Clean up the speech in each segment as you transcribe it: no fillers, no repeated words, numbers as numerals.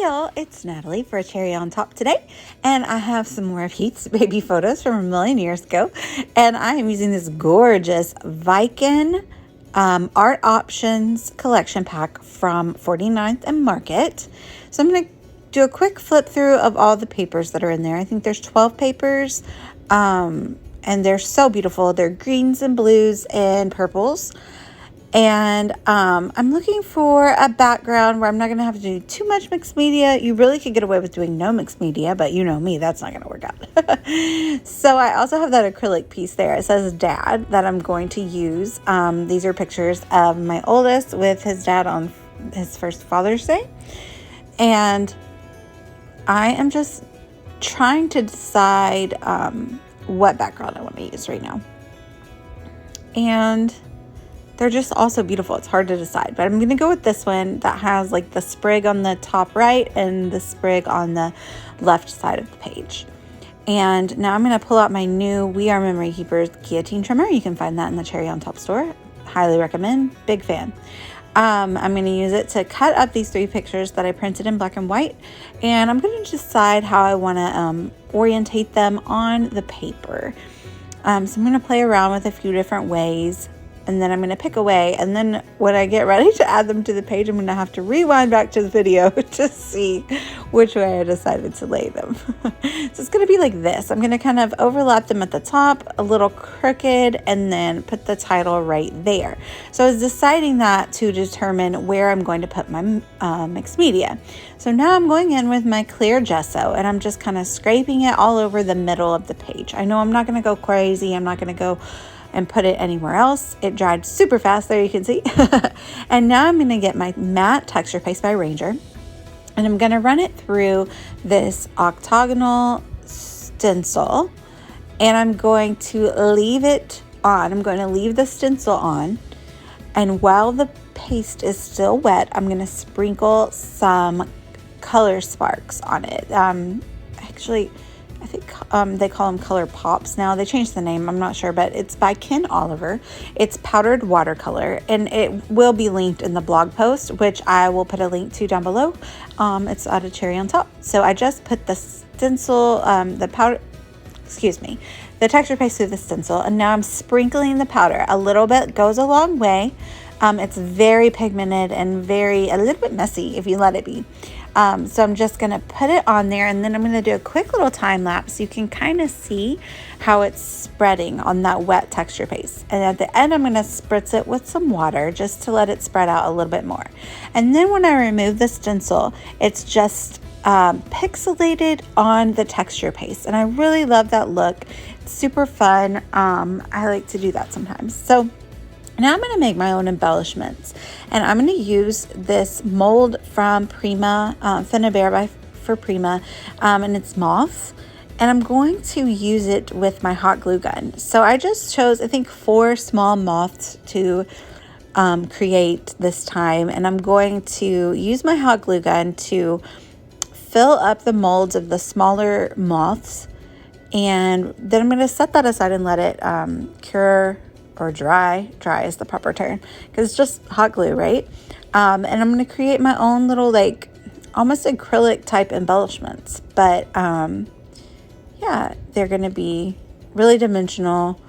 y'all, it's Natalie for a Cherry on Top today, and I have some more of Heath's baby photos from a million years ago, and I am using this gorgeous Viken Art Options collection pack from 49th and Market. So I'm going to do a quick flip through of all the papers that are in there. I think there's 12 papers, and they're so beautiful. They're greens and blues and purples. And I'm looking for a background where I'm not going to have to do too much mixed media. You really could get away with doing no mixed media, but you know me, that's not going to work out. So I also have that acrylic piece there. It says Dad that I'm going to use. These are pictures of my oldest with his dad on his first Father's Day. And I am just trying to decide what background I want to use right now. And they're just also beautiful. It's hard to decide, but I'm going to go with this one that has like the sprig on the top right and the sprig on the left side of the page. And now I'm going to pull out my new We Are Memory Keepers guillotine trimmer. You can find that in the Cherry on Top store. Highly recommend. Big fan. I'm going to use it to cut up these 3 pictures that I printed in black and white. And I'm going to decide how I want to orientate them on the paper. So I'm going to play around with a few different ways. And then I'm going to pick away. And then when I get ready to add them to the page, I'm going to have to rewind back to the video to see which way I decided to lay them. So it's going to be like this. I'm going to kind of overlap them at the top, a little crooked, and then put the title right there. So I was deciding that to determine where I'm going to put my mixed media. So now I'm going in with my clear gesso, and I'm just kind of scraping it all over the middle of the page. I know I'm not going to go crazy. I'm not going to go and put it anywhere else. It dried super fast there, you can see. And now I'm going to get my matte texture paste by Ranger, and I'm going to run it through this octagonal stencil, and I'm going to leave it on. I'm going to leave the stencil on, and while the paste is still wet, I'm going to sprinkle some color sparks on it. Actually, I think they call them Color Pops now. They changed the name, I'm not sure, but it's by Ken Oliver. It's powdered watercolor, and it will be linked in the blog post, which I will put a link to down below. It's out of Cherry on Top. So I just put the stencil, the texture paste through the stencil, and now I'm sprinkling the powder. A little bit goes a long way. It's very pigmented and a little bit messy if you let it be. So I'm just going to put it on there, and then I'm going to do a quick little time lapse so you can kind of see how it's spreading on that wet texture paste. And at the end, I'm going to spritz it with some water just to let it spread out a little bit more. And then when I remove the stencil, it's just pixelated on the texture paste. And I really love that look. It's super fun. I like to do that sometimes. So now I'm going to make my own embellishments, and I'm going to use this mold from Prima, Finnabair for Prima, and it's moths, and I'm going to use it with my hot glue gun. So I just chose, I think, 4 small moths to create this time, and I'm going to use my hot glue gun to fill up the molds of the smaller moths, and then I'm going to set that aside and let it cure or dry is the proper term, because it's just hot glue, right? And I'm going to create my own little, like, almost acrylic type embellishments, but yeah, they're going to be really dimensional,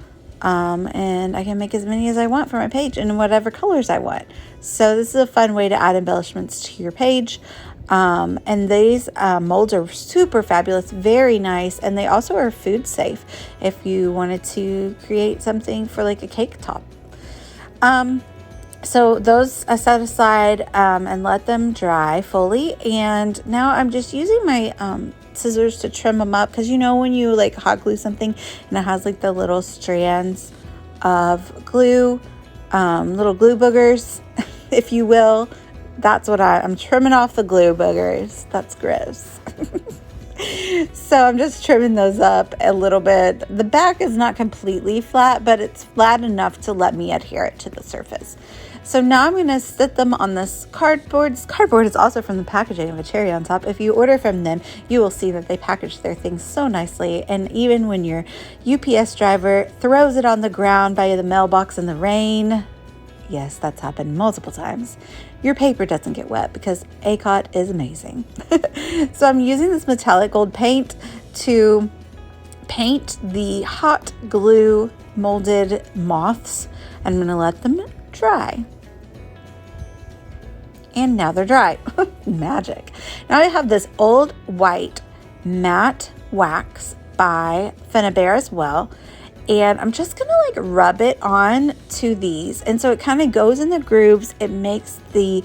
and I can make as many as I want for my page in whatever colors I want. So this is a fun way to add embellishments to your page. And these molds are super fabulous, very nice, and they also are food safe if you wanted to create something for like a cake top. So those I set aside and let them dry fully, and now I'm just using my scissors to trim them up, because you know when you like hot glue something and it has like the little strands of glue, little glue boogers, if you will. That's what I'm trimming off the glue boogers. That's gross. So I'm just trimming those up a little bit. The back is not completely flat, but it's flat enough to let me adhere it to the surface. So now I'm going to sit them on this cardboard. This cardboard is also from the packaging of a Cherry on Top. If you order from them, you will see that they package their things so nicely. And even when your UPS driver throws it on the ground by the mailbox in the rain, Yes, that's happened multiple times. Your paper doesn't get wet because ACOT is amazing. So I'm using this metallic gold paint to paint the hot glue molded moths. I'm going to let them dry. And now they're dry. Magic. Now I have this old white matte wax by Finnabair as well. And I'm just going to like rub it on to these. And so it kind of goes in the grooves. It makes the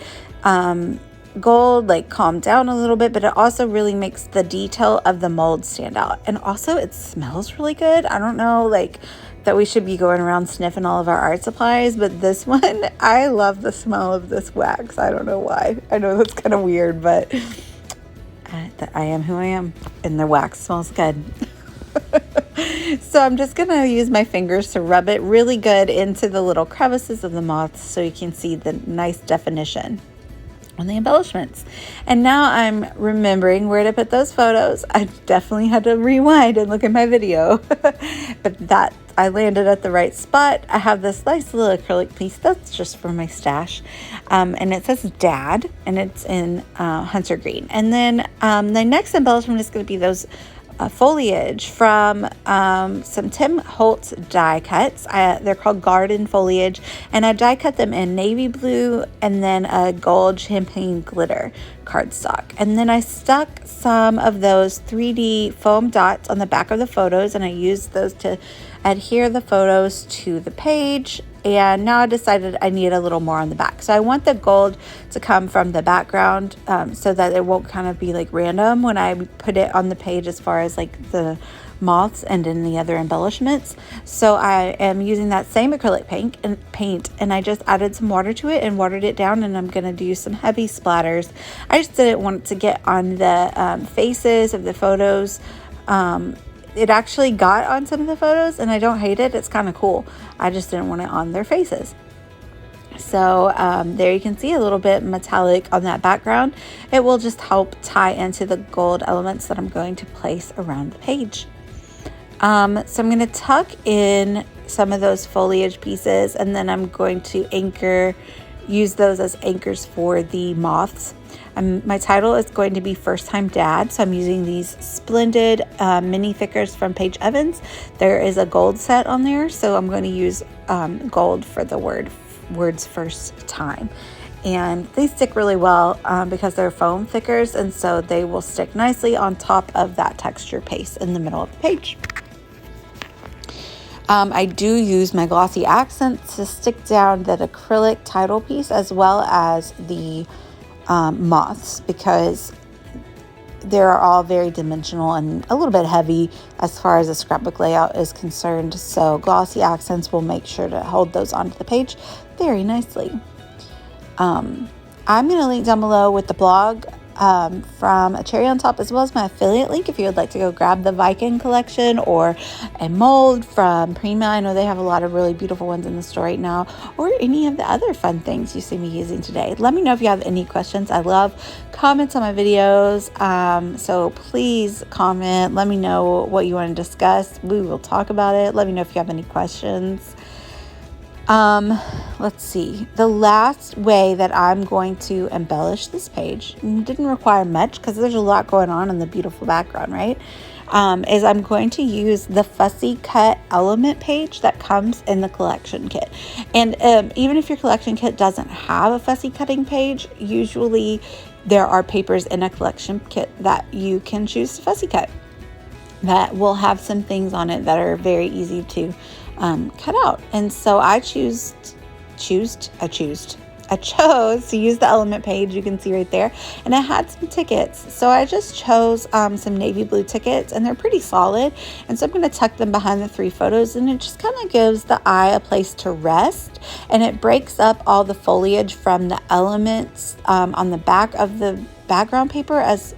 gold like calm down a little bit, but it also really makes the detail of the mold stand out. And also it smells really good. I don't know like that we should be going around sniffing all of our art supplies, but this one, I love the smell of this wax. I don't know why. I know that's kind of weird, but I am who I am, and the wax smells good. So I'm just going to use my fingers to rub it really good into the little crevices of the moths so you can see the nice definition on the embellishments. And now I'm remembering where to put those photos. I definitely had to rewind and look at my video, but that I landed at the right spot. I have this nice little acrylic piece that's just for my stash, and it says Dad, and it's in hunter green. And then the next embellishment is going to be those foliage from some Tim Holtz die cuts. They're called garden foliage, and I die cut them in navy blue and then a gold champagne glitter cardstock. And then I stuck some of those 3D foam dots on the back of the photos, and I used those to adhere the photos to the page. And now I decided I need a little more on the back. So I want the gold to come from the background so that it won't kind of be like random when I put it on the page as far as like the moths and in the other embellishments. So I am using that same acrylic paint and I just added some water to it and watered it down, and I'm going to do some heavy splatters. I just didn't want it to get on the faces of the photos. It actually got on some of the photos, and I don't hate it. It's kind of cool. I just didn't want it on their faces. So there you can see a little bit metallic on that background. It will just help tie into the gold elements that I'm going to place around the page. So I'm going to tuck in some of those foliage pieces, and then I'm going to use those as anchors for the moths. My title is going to be First Time Dad, so I'm using these splendid mini thickers from Paige Evans. There is a gold set on there, so I'm going to use gold for the words first time. And they stick really well because they're foam thickers, and so they will stick nicely on top of that texture paste in the middle of the page. I do use my glossy accents to stick down that acrylic title piece as well as the moths, because they're all very dimensional and a little bit heavy as far as the scrapbook layout is concerned. So glossy accents will make sure to hold those onto the page very nicely. I'm going to link down below with the blog from A Cherry on Top, as well as my affiliate link if you would like to go grab the Viking collection or a mold from Prima. I know they have a lot of really beautiful ones in the store right now, or any of the other fun things you see me using today. Let me know if you have any questions. I love comments on my videos, so please comment. Let me know what you want to discuss. We will talk about it. Let me know if you have any questions. Let's see. The last way that I'm going to embellish this page, and it didn't require much because there's a lot going on in the beautiful background, right? Is I'm going to use the fussy cut element page that comes in the collection kit. And even if your collection kit doesn't have a fussy cutting page, usually there are papers in a collection kit that you can choose to fussy cut that will have some things on it that are very easy to cut out. And so I chose to use the element page you can see right there, and I had some tickets, so I just chose some navy blue tickets, and they're pretty solid, and so I'm going to tuck them behind the 3 photos, and it just kind of gives the eye a place to rest, and it breaks up all the foliage from the elements on the back of the background paper as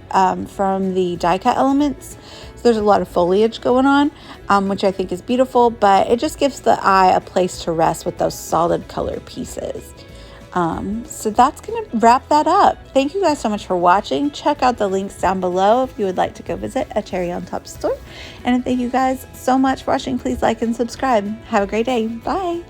from the die cut elements. There's a lot of foliage going on, which I think is beautiful, but it just gives the eye a place to rest with those solid color pieces. So that's going to wrap that up. Thank you guys so much for watching. Check out the links down below if you would like to go visit a Cherry on Top store. And thank you guys so much for watching. Please like and subscribe. Have a great day. Bye.